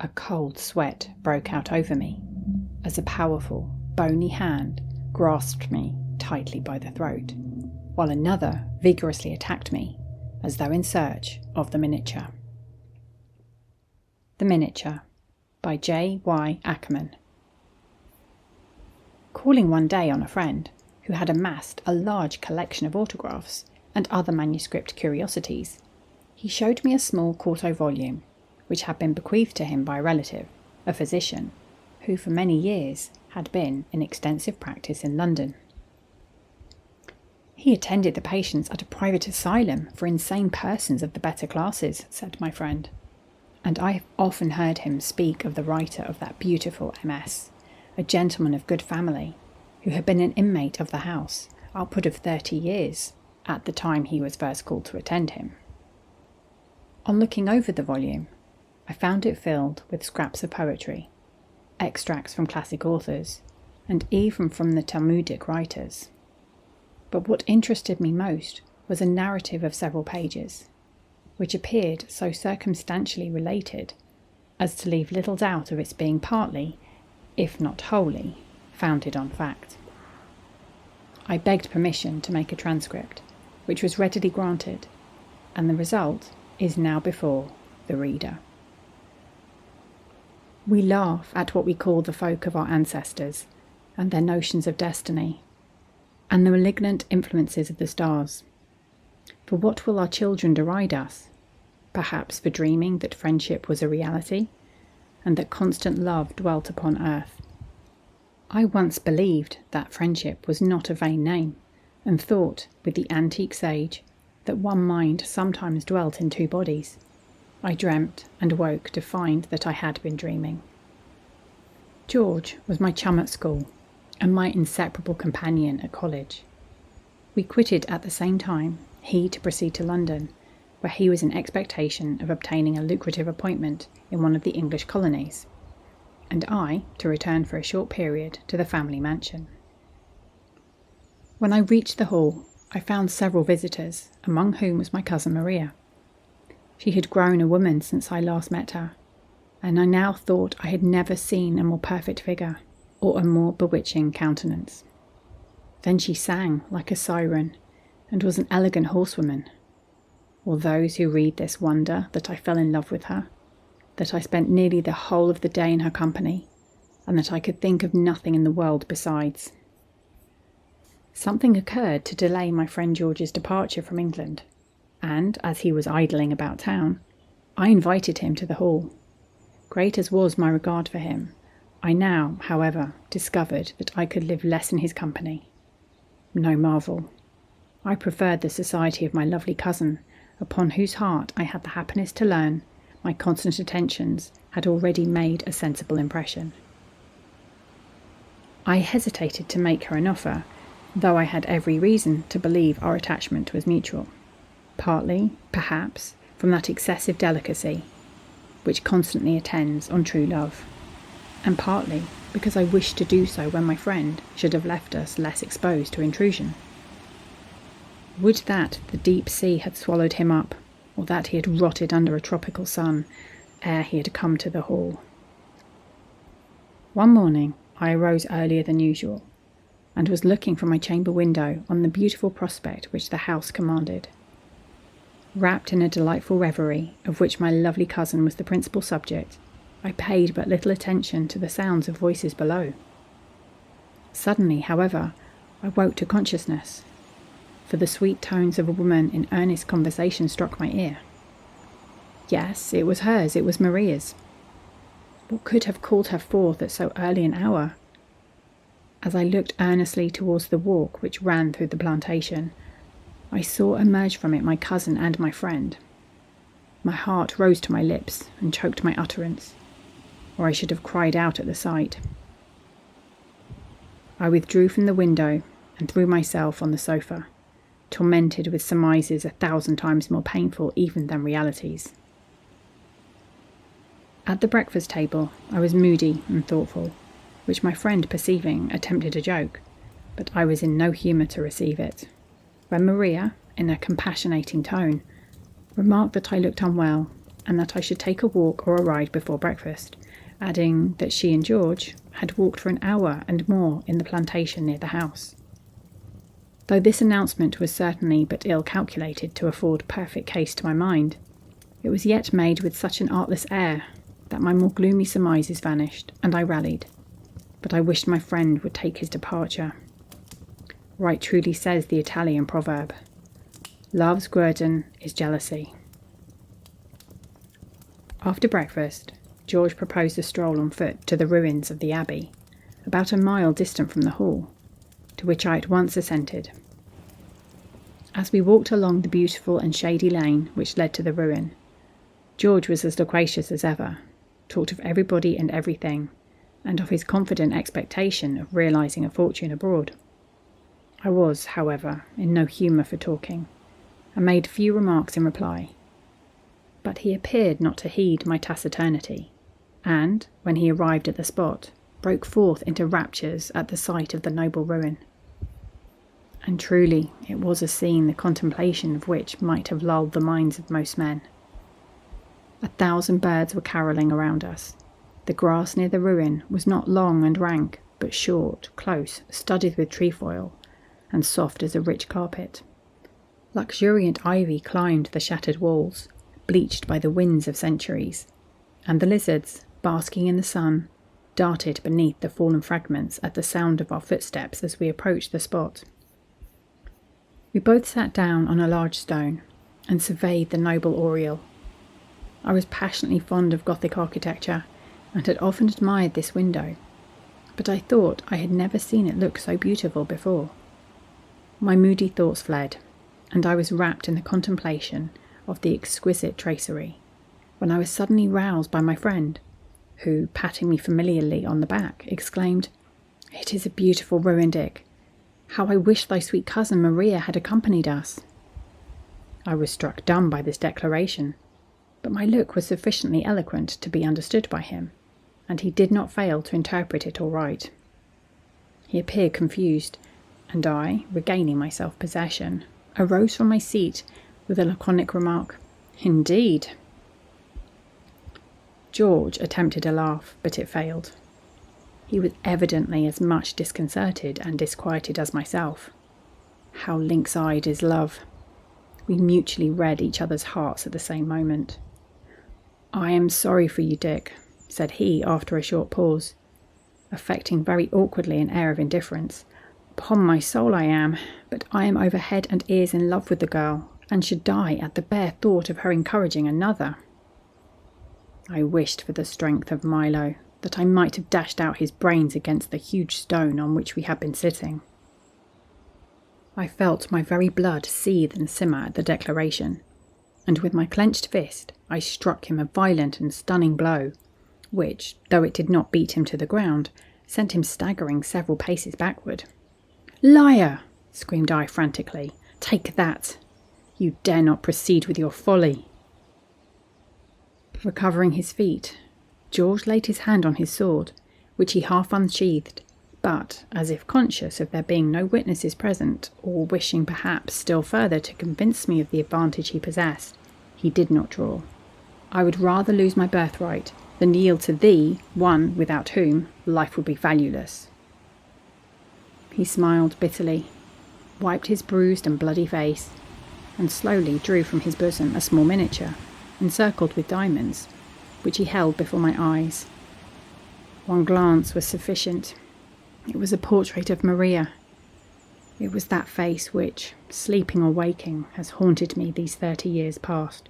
A cold sweat broke out over me as a powerful, bony hand grasped me tightly by the throat, while another vigorously attacked me, as though in search of the miniature. The Miniature by J.Y. Akerman. Calling one day on a friend who had amassed a large collection of autographs and other manuscript curiosities, he showed me a small quarto volume which had been bequeathed to him by a relative, a physician, who for many years had been in extensive practice in London. He attended the patients at a private asylum for insane persons of the better classes, said my friend, and I have often heard him speak of the writer of that beautiful MS, a gentleman of good family, who had been an inmate of the house upward of 30 years at the time he was first called to attend him. On looking over the volume, I found it filled with scraps of poetry, extracts from classic authors, and even from the Talmudic writers. But what interested me most was a narrative of several pages, which appeared so circumstantially related as to leave little doubt of its being partly, if not wholly, founded on fact. I begged permission to make a transcript, which was readily granted, and the result is now before the reader. We laugh at what we call the folk of our ancestors and their notions of destiny, and the malignant influences of the stars. For what will our children deride us? Perhaps for dreaming that friendship was a reality, and that constant love dwelt upon earth. I once believed that friendship was not a vain name, and thought, with the antique sage, that one mind sometimes dwelt in two bodies. I dreamt and woke to find that I had been dreaming. George was my chum at school, and my inseparable companion at college. We quitted at the same time, he to proceed to London, where he was in expectation of obtaining a lucrative appointment in one of the English colonies, and I to return for a short period to the family mansion. When I reached the hall, I found several visitors, among whom was my cousin Maria. She had grown a woman since I last met her, and I now thought I had never seen a more perfect figure or a more bewitching countenance. Then she sang like a siren, and was an elegant horsewoman. Will those who read this wonder that I fell in love with her, that I spent nearly the whole of the day in her company, and that I could think of nothing in the world besides. Something occurred to delay my friend George's departure from England, and as he was idling about town, I invited him to the hall. Great as was my regard for him, I now, however, discovered that I could live less in his company. No marvel. I preferred the society of my lovely cousin, upon whose heart I had the happiness to learn my constant attentions had already made a sensible impression. I hesitated to make her an offer, though I had every reason to believe our attachment was mutual, partly, perhaps, from that excessive delicacy which constantly attends on true love, and partly because I wished to do so when my friend should have left us less exposed to intrusion. Would that the deep sea had swallowed him up, or that he had rotted under a tropical sun ere he had come to the hall. One morning I arose earlier than usual, and was looking from my chamber window on the beautiful prospect which the house commanded. Wrapped in a delightful reverie, of which my lovely cousin was the principal subject, I paid but little attention to the sounds of voices below. Suddenly, however, I woke to consciousness, for the sweet tones of a woman in earnest conversation struck my ear. Yes, it was hers, it was Maria's. What could have called her forth at so early an hour? As I looked earnestly towards the walk which ran through the plantation, I saw emerge from it my cousin and my friend. My heart rose to my lips and choked my utterance, or I should have cried out at the sight. I withdrew from the window and threw myself on the sofa, tormented with surmises 1,000 times more painful even than realities. At the breakfast table I was moody and thoughtful, which my friend perceiving attempted a joke, but I was in no humour to receive it, when Maria, in a compassionating tone, remarked that I looked unwell, and that I should take a walk or a ride before breakfast, adding that she and George had walked for an hour and more in the plantation near the house. Though this announcement was certainly but ill calculated to afford perfect case to my mind, it was yet made with such an artless air that my more gloomy surmises vanished, and I rallied. But I wished my friend would take his departure. Right truly says the Italian proverb, "Love's guerdon is jealousy." After breakfast, George proposed a stroll on foot to the ruins of the abbey, about a mile distant from the hall, to which I at once assented. As we walked along the beautiful and shady lane which led to the ruin, George was as loquacious as ever, talked of everybody and everything, and of his confident expectation of realising a fortune abroad. I was, however, in no humour for talking, and made few remarks in reply. But he appeared not to heed my taciturnity, and, when he arrived at the spot, broke forth into raptures at the sight of the noble ruin. And truly it was a scene the contemplation of which might have lulled the minds of most men. 1,000 birds were carolling around us. The grass near the ruin was not long and rank, but short, close, studded with trefoil, and soft as a rich carpet. Luxuriant ivy climbed the shattered walls, bleached by the winds of centuries, and the lizards, basking in the sun, darted beneath the fallen fragments at the sound of our footsteps as we approached the spot. We both sat down on a large stone and surveyed the noble oriel. I was passionately fond of Gothic architecture and had often admired this window, but I thought I had never seen it look so beautiful before. My moody thoughts fled, and I was wrapped in the contemplation of the exquisite tracery, when I was suddenly roused by my friend, who, patting me familiarly on the back, exclaimed, "It is a beautiful ruin, Dick. How I wish thy sweet cousin Maria had accompanied us." I was struck dumb by this declaration, but my look was sufficiently eloquent to be understood by him, and he did not fail to interpret it aright. He appeared confused, and I, regaining my self-possession, arose from my seat with a laconic remark, "Indeed." George attempted a laugh, but it failed. He was evidently as much disconcerted and disquieted as myself. How lynx-eyed is love! We mutually read each other's hearts at the same moment. "I am sorry for you, Dick," said he after a short pause, affecting very awkwardly an air of indifference. "Upon my soul I am, but I am over head and ears in love with the girl, and should die at the bare thought of her encouraging another." I wished for the strength of Milo, that I might have dashed out his brains against the huge stone on which we had been sitting. I felt my very blood seethe and simmer at the declaration, and with my clenched fist I struck him a violent and stunning blow, which, though it did not beat him to the ground, sent him staggering several paces backward. "Liar!" screamed I frantically. "Take that! You dare not proceed with your folly!" Recovering his feet, George laid his hand on his sword, which he half unsheathed, but, as if conscious of there being no witnesses present, or wishing perhaps still further to convince me of the advantage he possessed, he did not draw. "I would rather lose my birthright than yield to thee, one without whom life would be valueless." He smiled bitterly, wiped his bruised and bloody face, and slowly drew from his bosom a small miniature, encircled with diamonds, which he held before my eyes. One glance was sufficient. It was a portrait of Maria. It was that face which, sleeping or waking, has haunted me these 30 years past.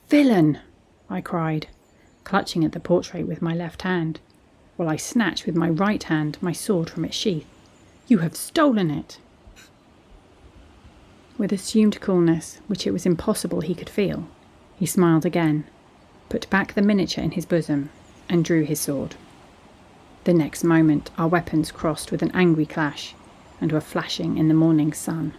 "Villain!" I cried, clutching at the portrait with my left hand, while I snatched with my right hand my sword from its sheath. "You have stolen it!" With assumed coolness, which it was impossible he could feel, he smiled again, put back the miniature in his bosom, and drew his sword. The next moment our weapons crossed with an angry clash, and were flashing in the morning sun.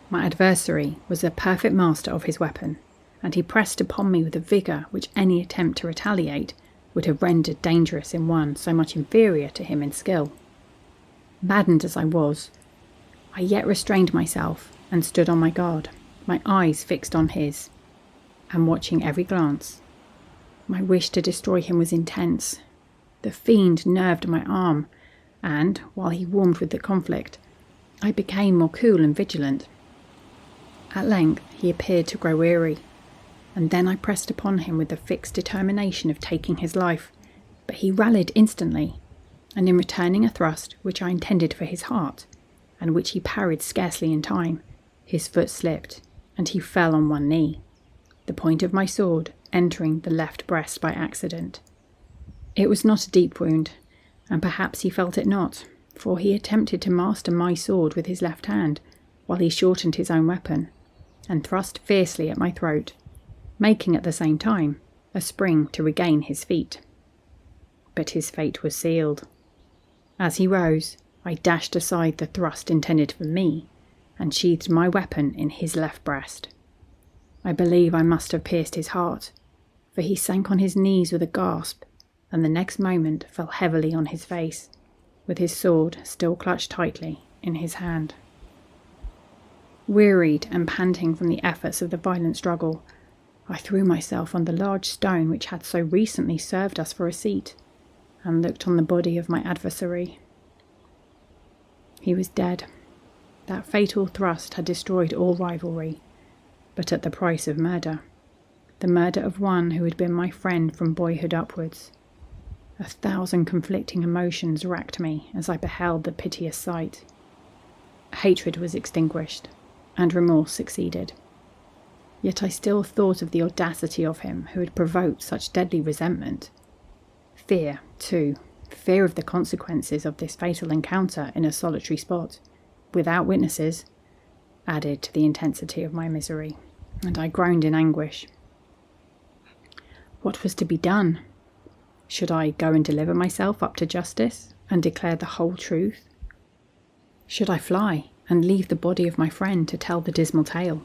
My adversary was a perfect master of his weapon, and he pressed upon me with a vigour which any attempt to retaliate would have rendered dangerous in one so much inferior to him in skill. Maddened as I was, I yet restrained myself and stood on my guard, my eyes fixed on his, and watching every glance My wish to destroy him was intense. The fiend nerved my arm, and, while he warmed with the conflict, I became more cool and vigilant. At length he appeared to grow weary, and then I pressed upon him with the fixed determination of taking his life, but he rallied instantly, and in returning a thrust which I intended for his heart, and which he parried scarcely in time, his foot slipped, and he fell on one knee, the point of my sword entering the left breast by accident. It was not a deep wound, and perhaps he felt it not, for he attempted to master my sword with his left hand, while he shortened his own weapon, and thrust fiercely at my throat, making at the same time a spring to regain his feet. But his fate was sealed. As he rose, I dashed aside the thrust intended for me, and sheathed my weapon in his left breast. I believe I must have pierced his heart, for he sank on his knees with a gasp, and the next moment fell heavily on his face, with his sword still clutched tightly in his hand. Wearied and panting from the efforts of the violent struggle, I threw myself on the large stone which had so recently served us for a seat, and looked on the body of my adversary. He was dead. That fatal thrust had destroyed all rivalry, but at the price of murder. The murder of one who had been my friend from boyhood upwards. 1,000 conflicting emotions racked me as I beheld the piteous sight. Hatred was extinguished, and remorse succeeded. Yet I still thought of the audacity of him who had provoked such deadly resentment. Fear, too, fear of the consequences of this fatal encounter in a solitary spot, without witnesses, added to the intensity of my misery, and I groaned in anguish. What was to be done? Should I go and deliver myself up to justice, and declare the whole truth? Should I fly, and leave the body of my friend to tell the dismal tale?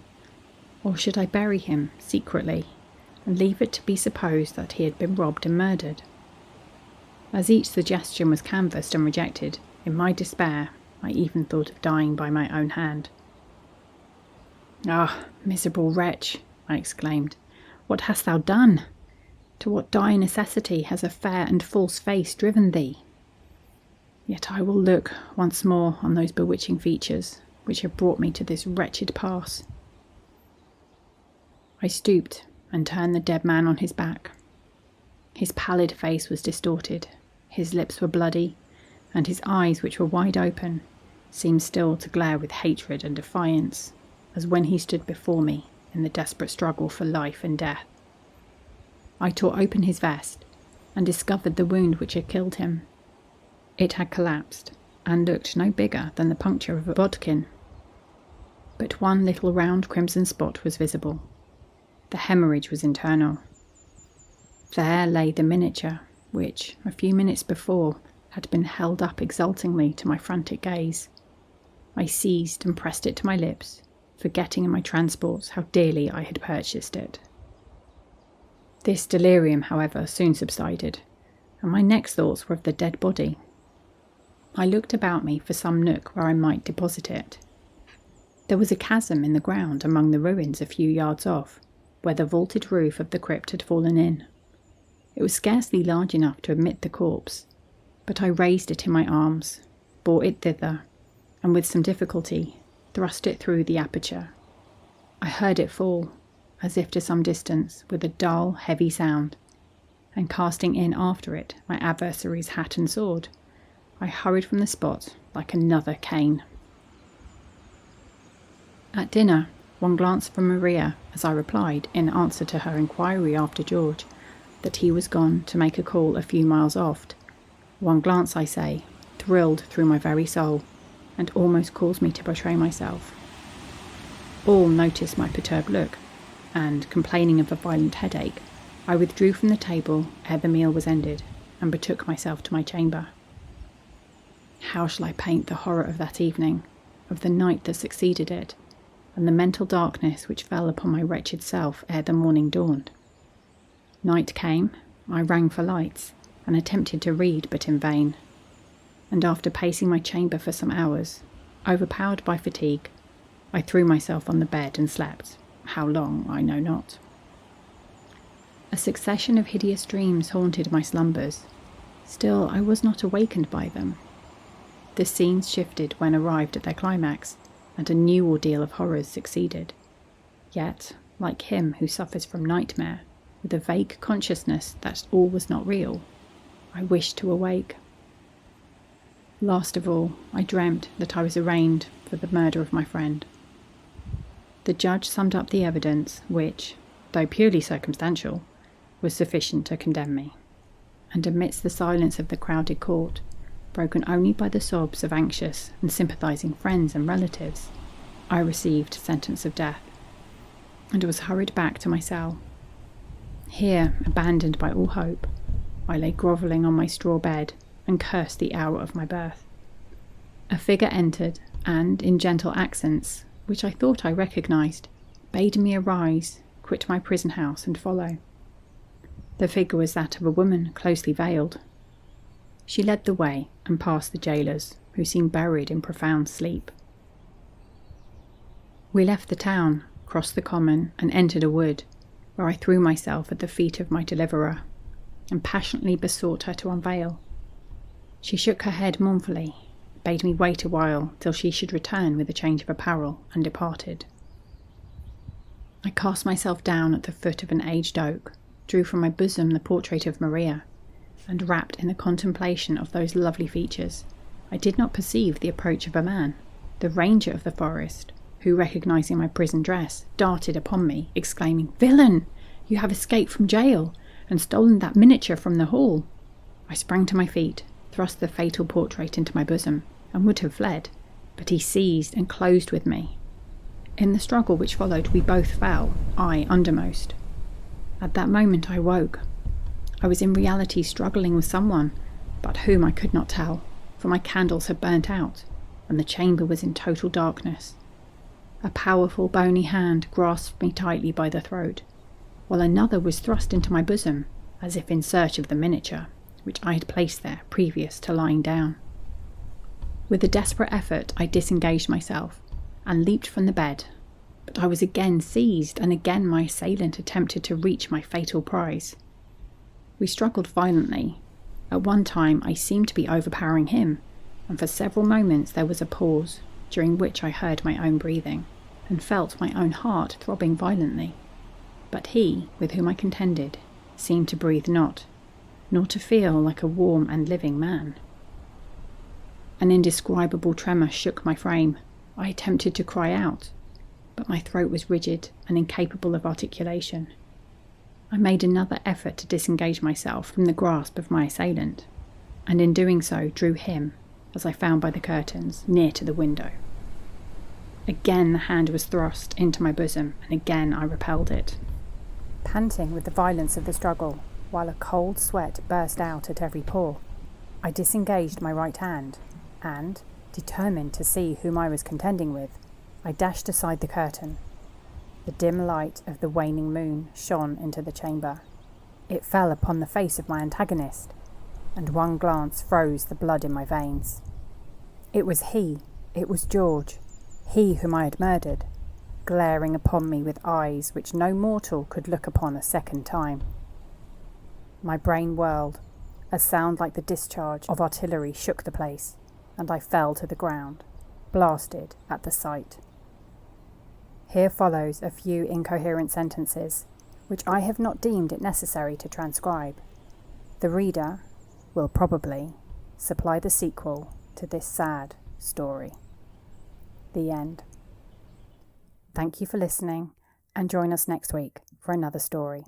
Or should I bury him secretly, and leave it to be supposed that he had been robbed and murdered? As each suggestion was canvassed and rejected, in my despair, I even thought of dying by my own hand. "Ah, miserable wretch," I exclaimed, "what hast thou done? To what dire necessity has a fair and false face driven thee? Yet I will look once more on those bewitching features which have brought me to this wretched pass." I stooped and turned the dead man on his back. His pallid face was distorted, his lips were bloody, and his eyes, which were wide open, seemed still to glare with hatred and defiance, as when he stood before me in the desperate struggle for life and death. I tore open his vest, and discovered the wound which had killed him. It had collapsed, and looked no bigger than the puncture of a bodkin. But one little round crimson spot was visible. The hemorrhage was internal. There lay the miniature, which, a few minutes before, had been held up exultingly to my frantic gaze. I seized and pressed it to my lips, forgetting in my transports how dearly I had purchased it. This delirium, however, soon subsided, and my next thoughts were of the dead body. I looked about me for some nook where I might deposit it. There was a chasm in the ground among the ruins a few yards off, where the vaulted roof of the crypt had fallen in. It was scarcely large enough to admit the corpse, but I raised it in my arms, bore it thither, and with some difficulty thrust it through the aperture. I heard it fall, as if to some distance, with a dull, heavy sound, and casting in after it my adversary's hat and sword, I hurried from the spot like another Cain. At dinner, one glance from Maria as I replied, in answer to her inquiry after George, that he was gone to make a call a few miles off. One glance, I say, thrilled through my very soul, and almost caused me to betray myself. All noticed my perturbed look, and, complaining of a violent headache, I withdrew from the table ere the meal was ended, and betook myself to my chamber. How shall I paint the horror of that evening, of the night that succeeded it, and the mental darkness which fell upon my wretched self ere the morning dawned? Night came, I rang for lights, and attempted to read, but in vain, and after pacing my chamber for some hours, overpowered by fatigue, I threw myself on the bed and slept. How long, I know not. A succession of hideous dreams haunted my slumbers. Still, I was not awakened by them. The scenes shifted when arrived at their climax, and a new ordeal of horrors succeeded. Yet, like him who suffers from nightmare, with a vague consciousness that all was not real, I wished to awake. Last of all, I dreamt that I was arraigned for the murder of my friend. The judge summed up the evidence which, though purely circumstantial, was sufficient to condemn me, and amidst the silence of the crowded court, broken only by the sobs of anxious and sympathising friends and relatives, I received sentence of death, and was hurried back to my cell. Here, abandoned by all hope, I lay grovelling on my straw bed and cursed the hour of my birth. A figure entered, and, in gentle accents, which I thought I recognised, bade me arise, quit my prison house, and follow. The figure was that of a woman closely veiled. She led the way and past the jailers, who seemed buried in profound sleep. We left the town, crossed the common, and entered a wood, where I threw myself at the feet of my deliverer, and passionately besought her to unveil. She shook her head mournfully, bade me wait a while till she should return with a change of apparel, and departed. I cast myself down at the foot of an aged oak, drew from my bosom the portrait of Maria, and wrapped in the contemplation of those lovely features, I did not perceive the approach of a man, the ranger of the forest, who, recognising my prison dress, darted upon me, exclaiming, "Villain! You have escaped from jail, and stolen that miniature from the hall." I sprang to my feet, thrust the fatal portrait into my bosom, and would have fled, but he seized and closed with me. In the struggle which followed, we both fell, I undermost. At that moment I woke. I was in reality struggling with someone, but whom I could not tell, for my candles had burnt out, and the chamber was in total darkness. A powerful bony hand grasped me tightly by the throat, while another was thrust into my bosom, as if in search of the miniature, which I had placed there previous to lying down. With a desperate effort I disengaged myself, and leaped from the bed, but I was again seized, and again my assailant attempted to reach my fatal prize. We struggled violently. At one time I seemed to be overpowering him, and for several moments there was a pause, during which I heard my own breathing, and felt my own heart throbbing violently. But he, with whom I contended, seemed to breathe not, nor to feel like a warm and living man. An indescribable tremor shook my frame. I attempted to cry out, but my throat was rigid and incapable of articulation. I made another effort to disengage myself from the grasp of my assailant, and in doing so drew him, as I found by the curtains, near to the window. Again the hand was thrust into my bosom, and again I repelled it. Panting with the violence of the struggle, while a cold sweat burst out at every pore, I disengaged my right hand, and, determined to see whom I was contending with, I dashed aside the curtain. The dim light of the waning moon shone into the chamber. It fell upon the face of my antagonist, and one glance froze the blood in my veins. It was he, it was George, he whom I had murdered, glaring upon me with eyes which no mortal could look upon a second time. My brain whirled. A sound like the discharge of artillery shook the place, and I fell to the ground, blasted at the sight. Here follows a few incoherent sentences, which I have not deemed it necessary to transcribe. The reader will probably supply the sequel to this sad story. The end. Thank you for listening, and join us next week for another story.